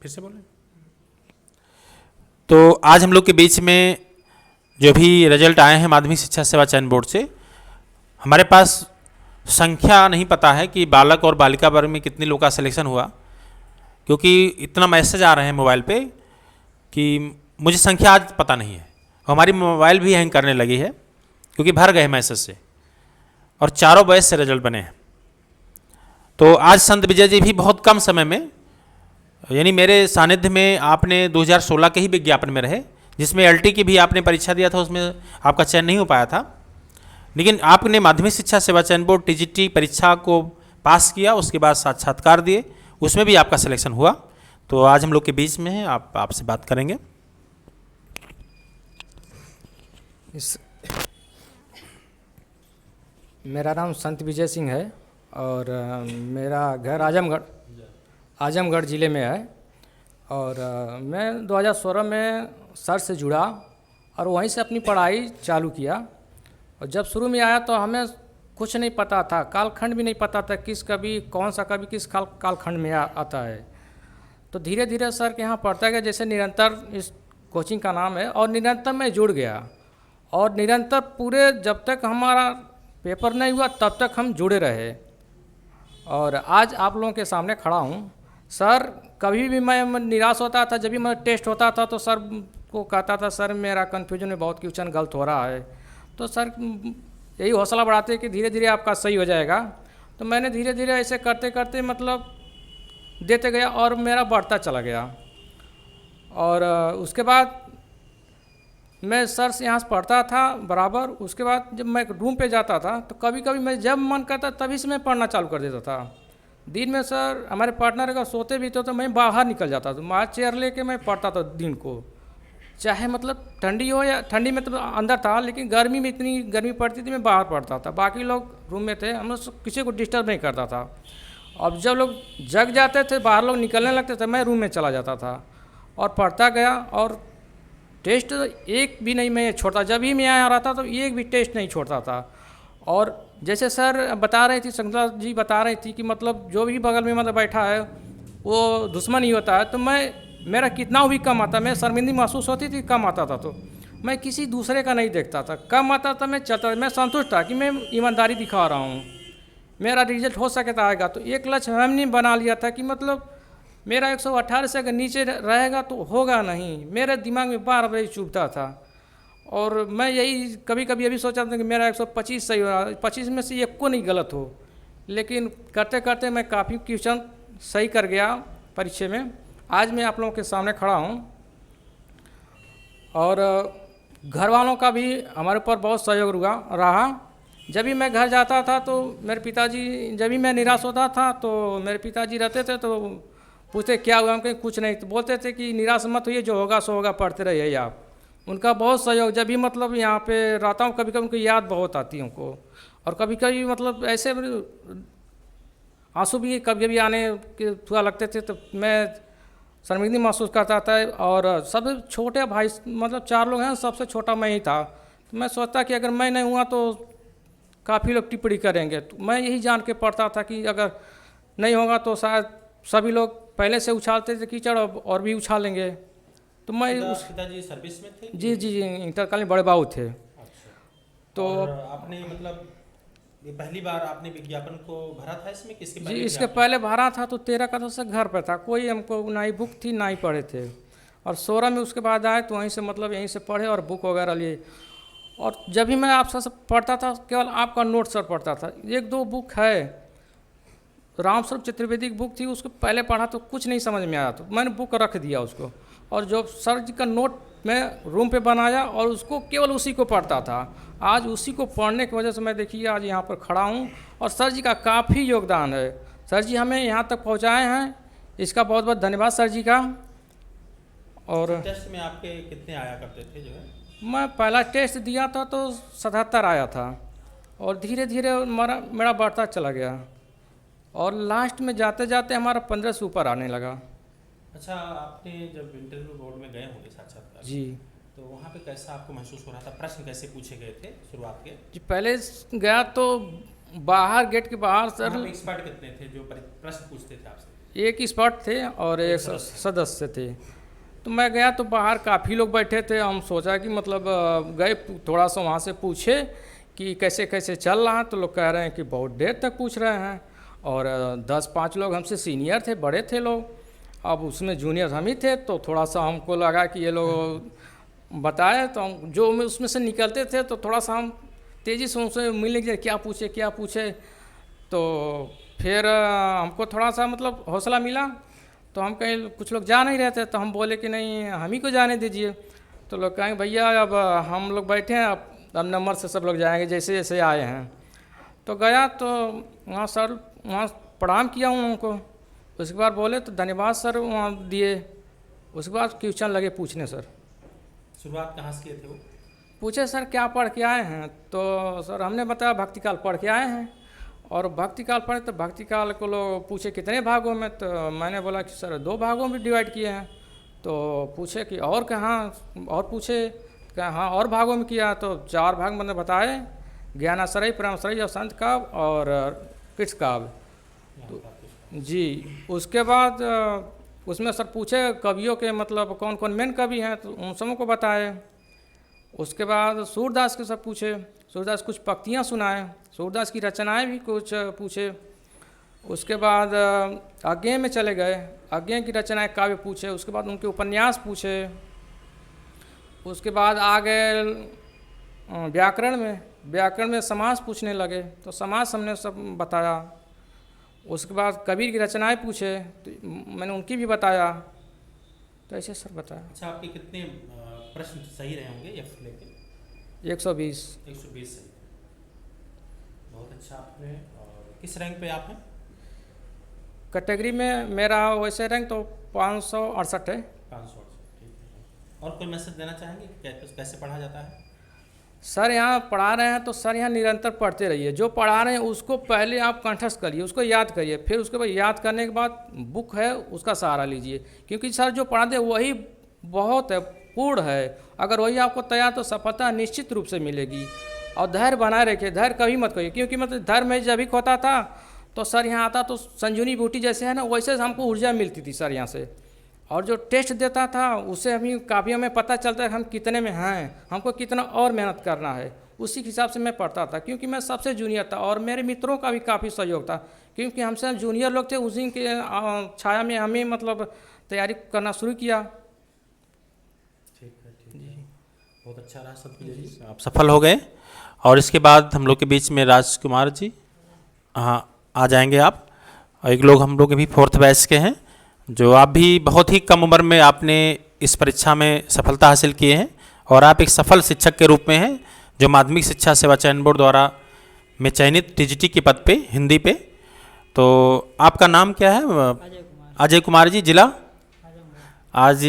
फिर से बोलें। तो आज हम लोग के बीच में जो भी रिजल्ट आए हैं माध्यमिक शिक्षा सेवा चयन बोर्ड से, हमारे पास संख्या नहीं पता है कि बालक और बालिका वर्ग में कितने लोगों का सिलेक्शन हुआ, क्योंकि इतना मैसेज आ रहे हैं मोबाइल पे कि मुझे संख्या आज पता नहीं है। हमारी मोबाइल भी हैंग करने लगी है क्योंकि भर गए मैसेज से, और चारों बैच से रिजल्ट बने हैं। तो आज संत विजय जी भी बहुत कम समय में, यानी मेरे सानिध्य में आपने 2016 के ही विज्ञापन में रहे, जिसमें एलटी की भी आपने परीक्षा दिया था, उसमें आपका चयन नहीं हो पाया था, लेकिन आपने माध्यमिक शिक्षा सेवा चयन बोर्ड टीजीटी परीक्षा को पास किया, उसके बाद साक्षात्कार दिए, उसमें भी आपका सिलेक्शन हुआ। तो आज हम लोग के बीच में हैं, आपसे बात करेंगे। मेरा नाम संत विजय सिंह है और मेरा घर आजमगढ़ ज़िले में है। और मैं 2016 में सर से जुड़ा और वहीं से अपनी पढ़ाई चालू किया। और जब शुरू में आया तो हमें कुछ नहीं पता था, कालखंड भी नहीं पता था किस कवि कौन सा कवि किस कालखंड में आता है। तो धीरे धीरे सर के यहाँ पढ़ता गया, जैसे निरंतर इस कोचिंग का नाम है, और निरंतर मैं जुड़ गया। और निरंतर पूरे जब तक हमारा पेपर नहीं हुआ तब तक हम जुड़े रहे। और आज आप लोगों के सामने खड़ा हूँ। सर कभी भी मैं निराश होता था, जब भी मैं टेस्ट होता था तो सर को कहता था सर मेरा कन्फ्यूजन में बहुत क्वेश्चन गलत हो रहा है। तो सर यही हौसला बढ़ाते कि धीरे धीरे आपका सही हो जाएगा। तो मैंने धीरे धीरे ऐसे करते करते मतलब देते गया और मेरा बढ़ता चला गया। और उसके बाद मैं सर से यहाँ से पढ़ता था बराबर। उसके बाद जब मैं रूम पे जाता था तो कभी कभी मैं जब मन करता तभी से मैं पढ़ना चालू कर देता था। दिन में सर हमारे पार्टनर अगर सोते भी थे तो मैं बाहर निकल जाता था, वहाँ चेयर लेके मैं पढ़ता था दिन को, चाहे मतलब ठंडी हो या ठंडी में तो अंदर था, लेकिन गर्मी में इतनी गर्मी पड़ती थी मैं बाहर पढ़ता था। बाकी लोग रूम में थे, हम लोग किसी को डिस्टर्ब नहीं करता था। अब जब लोग जग जाते थे, बाहर लोग निकलने लगते थे, मैं रूम में चला जाता था और पढ़ता गया। और टेस्ट एक भी नहीं मैं छोड़ता, जब भी मैं आया रहता तो एक भी टेस्ट नहीं छोड़ता था। और जैसे सर बता रही थी, शंकरा जी बता रही थी कि मतलब जो भी बगल में मतलब बैठा है वो दुश्मन ही होता है। तो मेरा कितना भी कम आता, मैं शर्मिंदगी महसूस होती थी कम आता था तो मैं किसी दूसरे का नहीं देखता था। कम आता था मैं चलता, मैं संतुष्ट था कि मैं ईमानदारी दिखा रहा हूँ, मेरा रिजल्ट हो सके तो आएगा। तो एक लक्ष्य हमने बना लिया था कि मतलब मेरा 118 से अगर नीचे रहेगा तो होगा नहीं। मेरे दिमाग में बार बार चुभता था और मैं यही कभी कभी अभी सोचा था कि मेरा 125 सही हो रहा, 25 में से एक को नहीं गलत हो। लेकिन करते करते मैं काफ़ी क्वेश्चन सही कर गया परीक्षा में। आज मैं आप लोगों के सामने खड़ा हूँ। और घर वालों का भी हमारे ऊपर बहुत सहयोग रहा। जब भी मैं घर जाता था तो मेरे पिताजी, जब भी मैं निराश होता था तो मेरे पिताजी रहते थे तो पूछते क्या हुआ, हम कहीं कुछ नहीं, तो बोलते थे कि निराश मत होइए, जो होगा सो होगा, पढ़ते रहिए आप। उनका बहुत सहयोग, जब भी मतलब यहाँ पे रहता हूँ कभी कभी उनकी याद बहुत आती है उनको। और कभी कभी मतलब ऐसे आंसू भी कभी कभी आने के थोड़ा लगते थे तो मैं शर्मिंदगी महसूस करता था। और सब छोटे भाई मतलब 4 लोग हैं, सबसे छोटा मैं ही था। तो मैं सोचता कि अगर मैं नहीं हुआ तो काफ़ी लोग टिप्पणी करेंगे। तो मैं यही जान के पढ़ता था कि अगर नहीं होगा तो शायद सभी लोग पहले से उछालते थे कीचड़ और भी उछालेंगे। तो मैं पिताजी सर्विस में थे? जी जी जी, इंटरकालीन बड़े बाबू थे। अच्छा। तो आपने मतलब ये पहली बार आपने विज्ञापन को भरा था इसमें, किसके जी पहले इसके पहले भरा था तो 13 का से घर पे था, कोई हमको ना ही बुक थी ना ही पढ़े थे। और 16 में उसके बाद आए तो वहीं से मतलब यहीं से पढ़े और बुक वगैरह लिए। और जब भी मैं आपसे सब पढ़ता था केवल आपका नोट सर पढ़ता था। 1-2 बुक है, रामस्वरूप चतुर्वेदी की बुक थी, उसको पहले पढ़ा तो कुछ नहीं समझ में आया, तो मैंने बुक रख दिया उसको। और जो सर जी का नोट मैं रूम पे बनाया और उसको केवल उसी को पढ़ता था। आज उसी को पढ़ने की वजह से मैं देखिए आज यहाँ पर खड़ा हूँ। और सर जी का काफ़ी योगदान है, सर जी हमें यहाँ तक पहुँचाए हैं, इसका बहुत बहुत धन्यवाद सर जी का। और टेस्ट में आपके कितने आया करते थे जो है? मैं पहला टेस्ट दिया था तो 77 आया था और धीरे धीरे मेरा बढ़ता चला गया और लास्ट में जाते जाते हमारा 15 से ऊपर आने लगा। अच्छा, आपने जब इंटरव्यू बोर्ड में गए होंगे साक्षात्कार जी, तो वहाँ पे कैसा आपको महसूस हो रहा था? प्रश्न कैसे पूछे गए थे शुरुआत के? जी पहले गया तो बाहर गेट के बाहर सर एक्सपर्ट कितने थे जो प्रश्न पूछते थे आपसे? एक स्पॉट थे और एक सदस्य थे। तो मैं गया तो बाहर काफ़ी लोग बैठे थे। हम सोचा कि मतलब गए थोड़ा सा वहाँ से पूछे कि कैसे कैसे चल रहा है। तो लोग कह रहे हैं कि बहुत देर तक पूछ रहे हैं। और 10-5 लोग हमसे सीनियर थे, बड़े थे लोग। अब उसमें जूनियर हम ही थे, तो थोड़ा सा हमको लगा कि ये लोग बताए। तो हम जो उसमें से निकलते थे तो थोड़ा सा हम तेज़ी से उनसे मिलने के क्या पूछे क्या पूछे। तो फिर हमको थोड़ा सा मतलब हौसला मिला। तो हम कहीं कुछ लोग जा नहीं रहे थे, तो हम बोले कि नहीं हम ही को जाने दीजिए। तो लोग कहेंगे भैया अब हम लोग बैठे हैं, अब नंबर से सब लोग जाएंगे जैसे जैसे आए हैं। तो गया तो वहाँ सर वहाँ प्रणाम किया उनको। उसके बाद बोले तो धन्यवाद सर वहाँ दिए। उसके बाद क्वेश्चन लगे पूछने सर। शुरुआत कहाँ से किए थे वो? पूछे सर क्या पढ़ के आए हैं। तो सर हमने बताया भक्तिकाल पढ़ के आए हैं। और भक्तिकाल पढ़े तो भक्तिकाल को लोग पूछे कितने भागों में। तो मैंने बोला कि सर 2 भागों में डिवाइड किए हैं। तो पूछे कि और कहाँ, और पूछे कहाँ और भागों में किया। तो 4 भाग मैंने बताए, ज्ञानाश्रय, प्रेमाश्रय और संत काव्य और कृष्ण काव्य। तो जी उसके बाद उसमें सर पूछे कवियों के मतलब कौन कौन मेन कवि हैं, तो उन सबों को बताए। उसके बाद सूरदास के सब पूछे, सूरदास कुछ पंक्तियाँ सुनाए, सूरदास की रचनाएं भी कुछ पूछे। उसके बाद आज्ञे में चले गए, आज्ञे की रचनाएं काव्य पूछे। उसके बाद उनके उपन्यास पूछे। उसके बाद आ गए व्याकरण में समास पूछने लगे, तो समास हमने सब बताया। उसके बाद कबीर की रचनाएं पूछे, तो मैंने उनकी भी बताया। तो ऐसे सर बताया। अच्छा, आपके कितने प्रश्न सही रहे होंगे एफ लेके? 120 सही। बहुत अच्छा आपने। और किस रैंक पे आप हैं? कैटेगरी में मेरा वैसे रैंक तो 568 है। 568, ठीक है। और कोई मैसेज देना चाहेंगे कि कैसे पढ़ा जाता है? सर यहाँ पढ़ा रहे हैं तो सर यहाँ निरंतर पढ़ते रहिए। जो पढ़ा रहे हैं उसको पहले आप कंठस्थ करिए, उसको याद करिए। फिर उसके बाद याद करने के बाद बुक है उसका सहारा लीजिए, क्योंकि सर जो पढ़ाते हैं वही बहुत है, पूर्ण है। अगर वही आपको तैयार तो सफलता निश्चित रूप से मिलेगी। और धैर्य बनाए रखिए, धैर्य कभी मत करिए, क्योंकि मतलब धैर्य में जब भी होता था तो सर यहाँ आता तो संजीवनी बूटी जैसे है ना, वैसे हमको ऊर्जा मिलती थी सर यहाँ से। और जो टेस्ट देता था उससे हमें काफ़ी हमें पता चलता है हम कितने में हैं, हमको कितना और मेहनत करना है। उसी के हिसाब से मैं पढ़ता था, क्योंकि मैं सबसे जूनियर था। और मेरे मित्रों का भी काफ़ी सहयोग था, क्योंकि हमसे जूनियर लोग थे। उसी के छाया में हमें मतलब तैयारी करना शुरू किया। ठीक है। बहुत अच्छा रहा सब कुछ, आप सफल हो गए। और इसके बाद हम लोग के बीच में राजकुमार जी हाँ आ जाएंगे आप। और एक लोग हम लोग भी 4th बैच के हैं, जो आप भी बहुत ही कम उम्र में आपने इस परीक्षा में सफलता हासिल किए हैं। और आप एक सफल शिक्षक के रूप में हैं, जो माध्यमिक शिक्षा सेवा चयन बोर्ड द्वारा में चयनित टीजीटी के पद पे हिंदी पे। तो आपका नाम क्या है? अजय कुमार जी। जिला? आज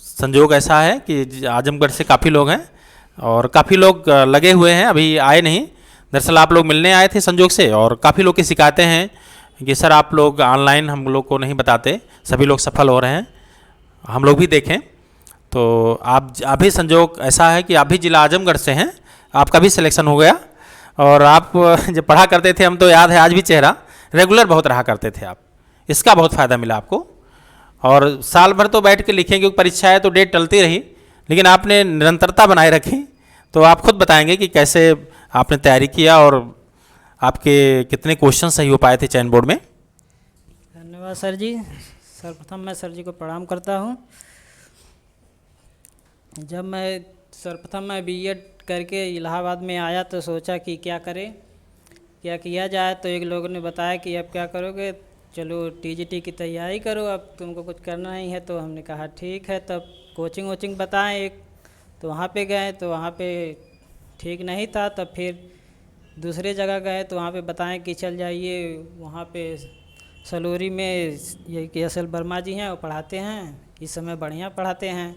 संयोग ऐसा है कि आजमगढ़ से काफ़ी लोग हैं और काफ़ी लोग लगे हुए हैं, अभी आए नहीं। दरअसल आप लोग मिलने आए थे संयोग से, और काफ़ी लोग की शिकायतें हैं कि सर आप लोग ऑनलाइन हम लोग को नहीं बताते, सभी लोग सफल हो रहे हैं, हम लोग भी देखें। तो आप अभी संयोग ऐसा है कि आप भी जिला आजमगढ़ से हैं, आपका भी सिलेक्शन हो गया। और आप जब पढ़ा करते थे, हम तो याद है आज भी चेहरा, रेगुलर बहुत रहा करते थे आप, इसका बहुत फ़ायदा मिला आपको। और साल भर तो बैठ के लिखें, क्योंकि परीक्षा है तो डेट टलती रही, लेकिन आपने निरंतरता बनाए रखी। तो आप खुद बताएंगे कि कैसे आपने तैयारी किया और आपके कितने क्वेश्चन सही हो पाए थे चयन बोर्ड में? धन्यवाद सर जी। सर्वप्रथम मैं सर जी को प्रणाम करता हूँ। जब मैं सर्वप्रथम मैं बीएड करके इलाहाबाद में आया तो सोचा कि क्या करें, क्या किया जाए। तो एक लोगों ने बताया कि अब क्या करोगे, चलो टीजीटी की तैयारी करो, अब तुमको कुछ करना नहीं है। तो हमने कहा ठीक है। तब कोचिंग वोचिंग बताएं एक, तो वहाँ पे गए तो वहाँ पे ठीक नहीं था। तब फिर दूसरे जगह गए तो वहाँ पे बताएं कि चल जाइए, वहाँ पे सलोरी में ये KSL वर्मा जी हैं, वो पढ़ाते हैं, इस समय बढ़िया पढ़ाते हैं,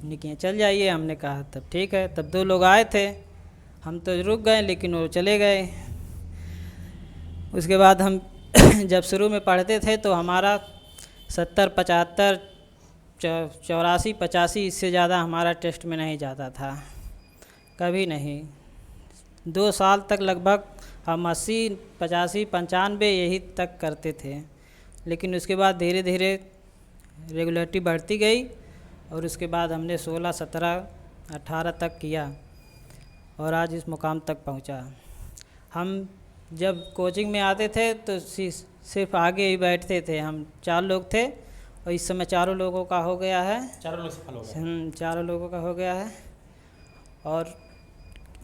उन्हीं के यहाँ चल जाइए। हमने कहा तब ठीक है। तब 2 लोग आए थे, हम तो रुक गए लेकिन वो चले गए। उसके बाद हम जब शुरू में पढ़ते थे तो हमारा 70, 75, 84, 85 इससे ज़्यादा हमारा टेस्ट में नहीं जाता था, कभी नहीं। 2 साल तक लगभग हम 80, 85, 95 यही तक करते थे। लेकिन उसके बाद धीरे धीरे रेगुलरिटी बढ़ती गई और उसके बाद हमने 16, 17, 18 तक किया और आज इस मुकाम तक पहुंचा। हम जब कोचिंग में आते थे तो सिर्फ आगे ही बैठते थे। हम 4 लोग थे और इस समय चारों लोगों का हो गया है। चारों लोग सफल हो गए। चारों लोगों का हो गया है। और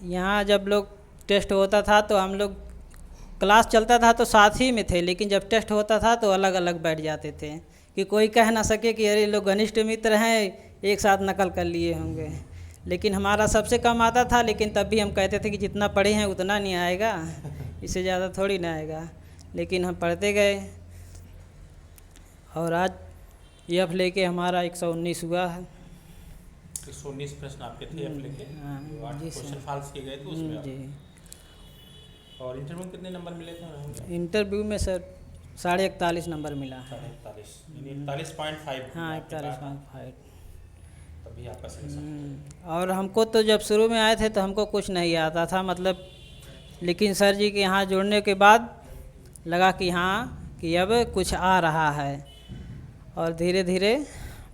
यहाँ जब लोग टेस्ट होता था तो हम लोग क्लास चलता था तो साथ ही में थे, लेकिन जब टेस्ट होता था तो अलग अलग बैठ जाते थे कि कोई कह ना सके कि अरे लोग घनिष्ठ मित्र हैं, एक साथ नकल कर लिए होंगे। लेकिन हमारा सबसे कम आता था, लेकिन तब भी हम कहते थे कि जितना पढ़े हैं उतना नहीं आएगा, इससे ज़्यादा थोड़ी ना आएगा। लेकिन हम पढ़ते गए और आज एफ लेके हमारा 119 हुआ है। 119 प्रश्न आपके थे एफ लेके। हाँ, जी सर। क्वेश्चन फाल्स किए गए थे उसमें। जी। और इंटरव्यू में कितने नंबर मिले थे? इंटरव्यू में सर 41.5 नंबर मिला है। 41, यानी 41.5। हाँ, 41.5। तभी आपका सिलेक्शन। और हमको तो जब शुरू में आए थे तो हमको कुछ नहीं आता था, मतलब, लेकिन सर जी के यहाँ जुड़ने के बाद लगा कि हाँ कि अब कुछ आ रहा है और धीरे धीरे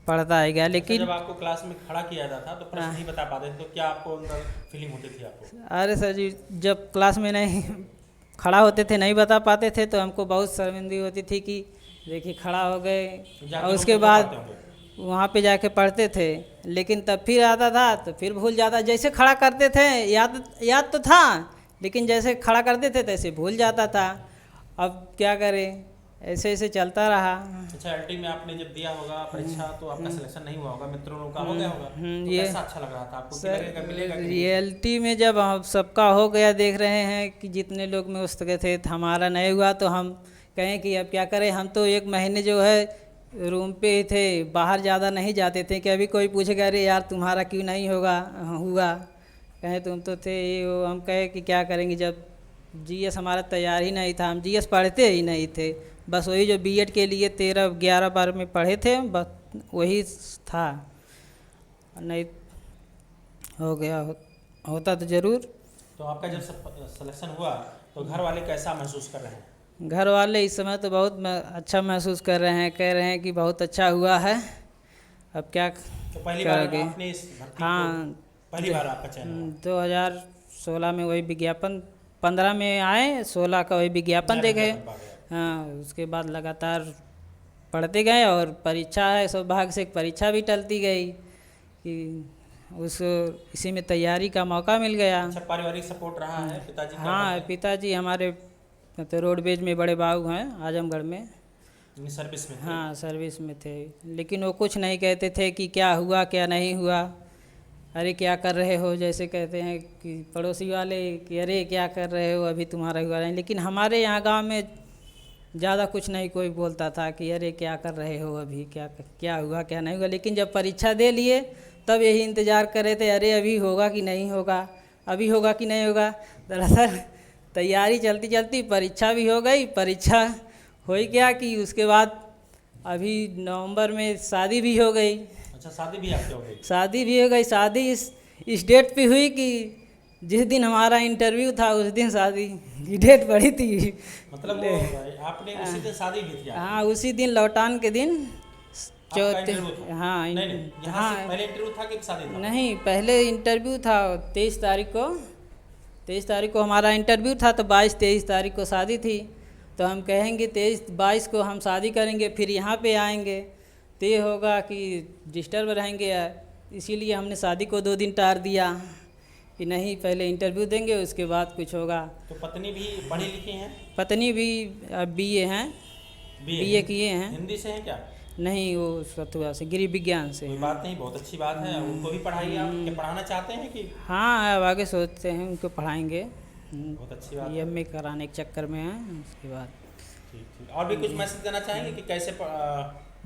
पढ़ता है गया। लेकिन जब आपको क्लास में खड़ा किया जाता था तो प्रश्न नहीं बता पाते थे, तो क्या आपको अंदर फीलिंग होती थी आपको? अरे सर जी, जब क्लास में नहीं खड़ा होते थे, नहीं बता पाते थे तो हमको बहुत शर्मिंदगी होती थी कि देखिए खड़ा हो गए। और उसके बाद वहाँ पे जाके पढ़ते थे, लेकिन तब फिर आता था तो फिर भूल जाता। जैसे खड़ा करते थे याद तो था, लेकिन जैसे खड़ा करते थे तैसे भूल जाता था। अब क्या करें, ऐसे ऐसे चलता रहा। अच्छा, एलटी में आपने जब दिया होगा परीक्षा तो आपका सिलेक्शन नहीं हुआ होगा, मित्रों का हो गया होगा, तो ये कैसा अच्छा लग रहा था आपको कि लगेगा मिलेगा कि नहीं? रियलिटी में जब हम सबका हो गया, देख रहे हैं कि जितने लोग में उस तरह थे, हमारा नहीं हुआ तो हम कहें कि अब क्या करें। हम तो 1 महीने जो है रूम पे ही थे, बाहर ज़्यादा नहीं जाते थे कि अभी कोई पूछेगा अरे यार तुम्हारा क्यों नहीं हुआ, कहें तुम तो थे ये वो। हम कहे कि क्या करेंगे, जब जीएस हमारा तैयार ही नहीं था, हम जीएस पढ़ते ही नहीं थे। बस वही जो बीएड के लिए 13-11 बार में पढ़े थे, बस वही था। नहीं हो गया होता तो ज़रूर। तो आपका जब सिलेक्शन हुआ तो घर वाले कैसा महसूस कर रहे हैं? घर वाले इस समय तो बहुत अच्छा महसूस कर रहे हैं, कह रहे हैं कि बहुत अच्छा हुआ है। अब क्या तो पहली बार आपने इस भर्ती हाँ, पहली बार आपका चयन हुआ? 2016 में वही विज्ञापन, 15 में आए, 16 का वही विज्ञापन देखे। हाँ, उसके बाद लगातार पढ़ते गए और परीक्षा है, सौभाग्य से एक परीक्षा भी टलती गई कि इसी में तैयारी का मौका मिल गया। अच्छा, पारिवारिक सपोर्ट रहा है पिताजी का? हाँ, पिताजी हमारे तो रोडवेज में बड़े बाबू हैं, आजमगढ़ में। सर्विस में? हाँ, सर्विस में थे, लेकिन वो कुछ नहीं कहते थे कि क्या हुआ क्या नहीं हुआ, अरे क्या कर रहे हो, जैसे कहते हैं कि पड़ोसी वाले कि अरे क्या कर रहे हो अभी तुम्हारा हुआ नहीं। लेकिन हमारे यहाँ गांव में ज़्यादा कुछ नहीं कोई बोलता था कि अरे क्या कर रहे हो अभी, क्या हुआ क्या नहीं हुआ। लेकिन जब परीक्षा दे लिए तब यही इंतज़ार कर रहे थे, अरे अभी होगा कि नहीं होगा, अभी होगा कि नहीं होगा। दरअसल तैयारी चलती चलती परीक्षा भी हो गई। परीक्षा हो ही गया कि उसके बाद अभी नवंबर में शादी भी हो गई। अच्छा, शादी भी आपकी हो गई? शादी भी हो गई। शादी इस डेट पे हुई कि जिस दिन हमारा इंटरव्यू था उस दिन शादी की डेट पड़ी थी। मतलब आपने उसी दिन शादी भी थी? हाँ, उसी दिन लौटान के दिन चौथे। हाँ, हाँ, पहले इंटरव्यू था कि शादी था? नहीं, पहले इंटरव्यू था 23 तारीख को। 23 तारीख को हमारा इंटरव्यू था तो 22-23 तारीख को शादी थी। तो हम कहेंगे 23-22 को हम शादी करेंगे, फिर यहाँ पे आएंगे तो ये होगा कि डिस्टर्ब रहेंगे, इसीलिए हमने शादी को 2 दिन टाल दिया कि नहीं पहले इंटरव्यू देंगे उसके बाद कुछ होगा। तो पत्नी भी पढ़ी लिखी हैं? पत्नी भी बीए हैं, बीए किए हैं। हिंदी से हैं क्या? नहीं, वो सतुआ से, गृह विज्ञान से। कोई बात नहीं, बहुत अच्छी बात है। उनको भी पढ़ाइए आप, क्या पढ़ाना चाहते हैं कि? हाँ, अब आगे सोचते हैं उनको पढ़ाएंगे। बहुत अच्छी बात है। एमए कराने के चक्कर में हैं उसके बाद। ठीक। और भी कुछ मैसेज देना चाहेंगे कि कैसे?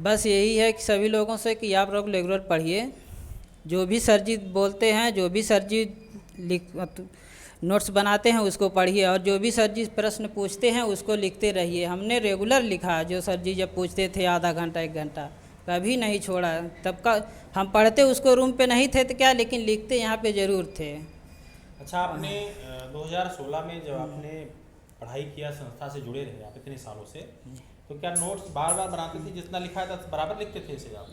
बस यही है कि सभी लोगों से कि आप लोग रेगुलर पढ़िए, जो भी सर जी बोलते हैं, जो भी सर जी नोट्स बनाते हैं उसको पढ़िए, और जो भी सर जी प्रश्न पूछते हैं उसको लिखते रहिए। हमने रेगुलर लिखा, जो सर जी जब पूछते थे आधा घंटा 1 घंटा, कभी नहीं छोड़ा। तब का हम पढ़ते उसको रूम पे नहीं थे तो क्या, लेकिन लिखते यहाँ पे ज़रूर थे। अच्छा, आपने 2016 में जब आपने पढ़ाई किया, संस्था से जुड़े रहे आप इतने सालों से, तो क्या नोट्स बार बार बनाते थे, जितना लिखा था बराबर लिखते थे इसे आप?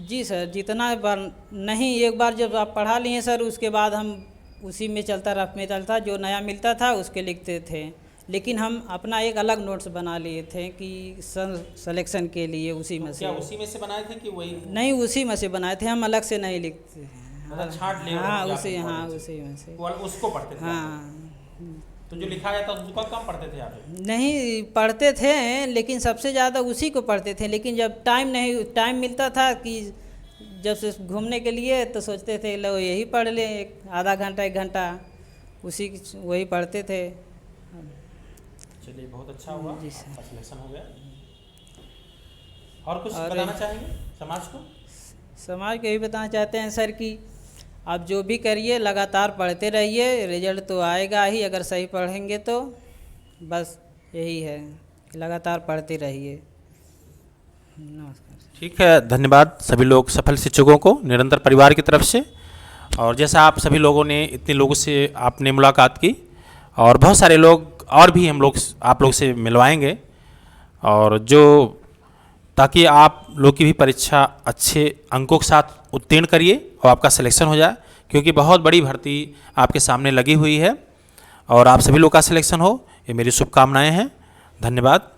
जी सर, जितना बार नहीं, एक बार जब आप पढ़ा लिए सर उसके बाद हम उसी में चलता रफ में चलता, जो नया मिलता था उसके लिखते थे। लेकिन हम अपना एक अलग नोट्स बना लिए थे कि सिलेक्शन के लिए उसी में से। क्या उसी में से बनाए थे कि वही? नहीं, उसी में से बनाए थे, हम अलग से नहीं लिखते हैं। मतलब छांट ले? हाँ उसी, हाँ उसी में से। उसको पढ़ते थे? हाँ। तो जो लिखा जाता उसको कम पढ़ते थे आप? नहीं, पढ़ते थे लेकिन सबसे ज़्यादा उसी को पढ़ते थे। लेकिन जब टाइम मिलता था कि जब से घूमने के लिए, तो सोचते थे लो यही पढ़ लें, एक आधा घंटा 1 घंटा वही पढ़ते थे। चलिए बहुत अच्छा हुआ, जी सर। आपका सिलेक्शन हो गया। और कुछ और बताना चाहेंगे समाज को? समाज को यही बताना चाहते हैं सर कि आप जो भी करिए लगातार पढ़ते रहिए, रिजल्ट तो आएगा ही अगर सही पढ़ेंगे तो। बस यही है कि लगातार पढ़ते रहिए। नमस्कार। ठीक है, धन्यवाद सभी लोग सफल शिक्षकों को निरंतर परिवार की तरफ से। और जैसा आप सभी लोगों ने, इतने लोगों से आपने मुलाकात की, और बहुत सारे लोग और भी हम लोग आप लोग से मिलवाएंगे, और जो ताकि आप लोग की भी परीक्षा अच्छे अंकों के साथ उत्तीर्ण करिए और आपका सिलेक्शन हो जाए, क्योंकि बहुत बड़ी भर्ती आपके सामने लगी हुई है और आप सभी लोग का सिलेक्शन हो, ये मेरी शुभकामनाएं हैं। धन्यवाद।